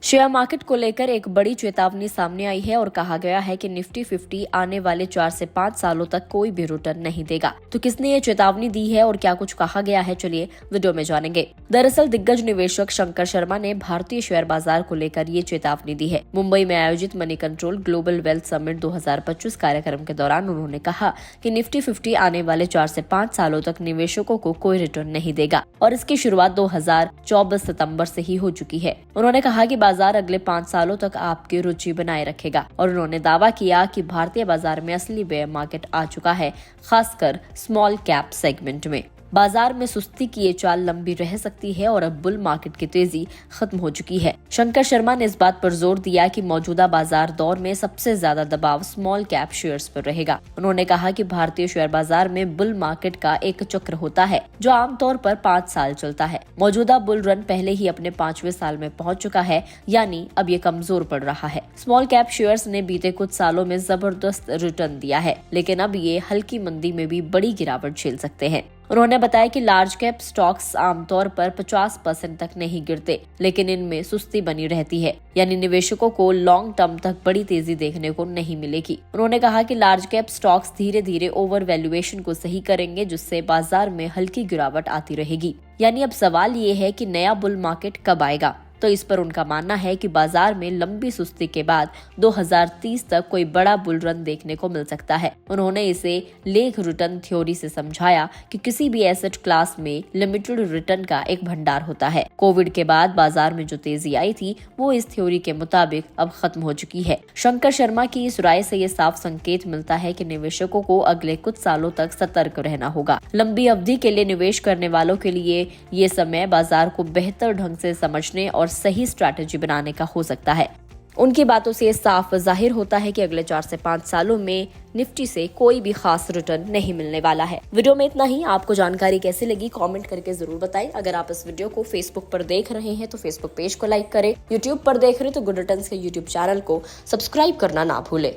Share market को लेकर एक बड़ी चेतावनी सामने आई है और कहा गया है कि निफ्टी 50 आने वाले 4 से 5 सालों तक कोई भी रिटर्न नहीं देगा। तो किसने ये चेतावनी दी है और क्या कुछ कहा गया है, चलिए वीडियो में जानेंगे। दरअसल दिग्गज निवेशक शंकर शर्मा ने भारतीय शेयर बाजार को लेकर ये चेतावनी दी है। मुंबई में आयोजित money control global wealth summit 2025 कार्यक्रम के दौरान उन्होंने कहा कि निफ्टी 50 आने वाले 4 से 5 सालों तक निवेशकों को कोई रिटर्न नहीं देगा और इसकी शुरुआत 2024 सितंबर से ही हो चुकी है। उन्होंने कहा कि बाजार अगले 5 सालों तक आपकी रुचि बनाए रखेगा और उन्होंने दावा किया कि भारतीय बाजार में असली बेयर मार्केट आ चुका है, खासकर स्मॉल कैप सेगमेंट में। बाजार में सुस्ती की ये चाल लंबी रह सकती है और अब बुल मार्केट की तेजी खत्म हो चुकी है। शंकर शर्मा ने इस बात पर जोर दिया कि मौजूदा बाजार दौर में सबसे ज्यादा दबाव स्मॉल कैप शेयर्स पर रहेगा। उन्होंने कहा कि भारतीय शेयर बाजार में बुल मार्केट का एक चक्र होता है जो आमतौर पर 5 साल चलता है। मौजूदा बुल रन पहले ही अपने 5वें साल में पहुंच चुका है, यानी अब ये कमजोर पड़ रहा है। स्मॉल कैप शेयर्स ने बीते कुछ सालों में जबरदस्त रिटर्न दिया है, लेकिन अब ये हल्की मंदी में भी बड़ी गिरावट झेल सकते हैं। उन्होंने बताया कि लार्ज कैप स्टॉक्स आमतौर पर 50% तक नहीं गिरते, लेकिन इनमें सुस्ती बनी रहती है, यानी निवेशकों को लॉन्ग टर्म तक बड़ी तेजी देखने को नहीं मिलेगी। उन्होंने कहा कि लार्ज कैप स्टॉक्स धीरे धीरे ओवर वैल्यूएशन को सही करेंगे, जिससे बाजार में हल्की गिरावट आती रहेगी। यानी अब सवाल ये है कि नया बुल मार्केट कब आएगा। तो इस पर उनका मानना है कि बाजार में लंबी सुस्ती के बाद 2030 तक कोई बड़ा बुल रन देखने को मिल सकता है। उन्होंने इसे लेग रिटर्न थ्योरी से समझाया कि किसी भी एसेट क्लास में लिमिटेड रिटर्न का एक भंडार होता है। कोविड के बाद बाजार में जो तेजी आई थी वो इस थ्योरी के मुताबिक अब खत्म हो चुकी है। शंकर शर्मा की इस राय से ये साफ संकेत मिलता है कि निवेशकों को अगले कुछ सालों तक सतर्क रहना होगा। लंबी अवधि के लिए निवेश करने वालों के लिए ये समय बाजार को बेहतर ढंग से समझने और सही स्ट्रैटेजी बनाने का हो सकता है। उनकी बातों से साफ जाहिर होता है कि अगले 4 से 5 सालों में निफ्टी से कोई भी खास रिटर्न नहीं मिलने वाला है। वीडियो में इतना ही। आपको जानकारी कैसी लगी कमेंट करके जरूर बताएं। अगर आप इस वीडियो को फेसबुक पर देख रहे हैं तो फेसबुक पेज को लाइक करें। यूट्यूब पर देख रहे हैं तो गुड रिटर्न्स के यूट्यूब चैनल को सब्सक्राइब करना ना भूलें।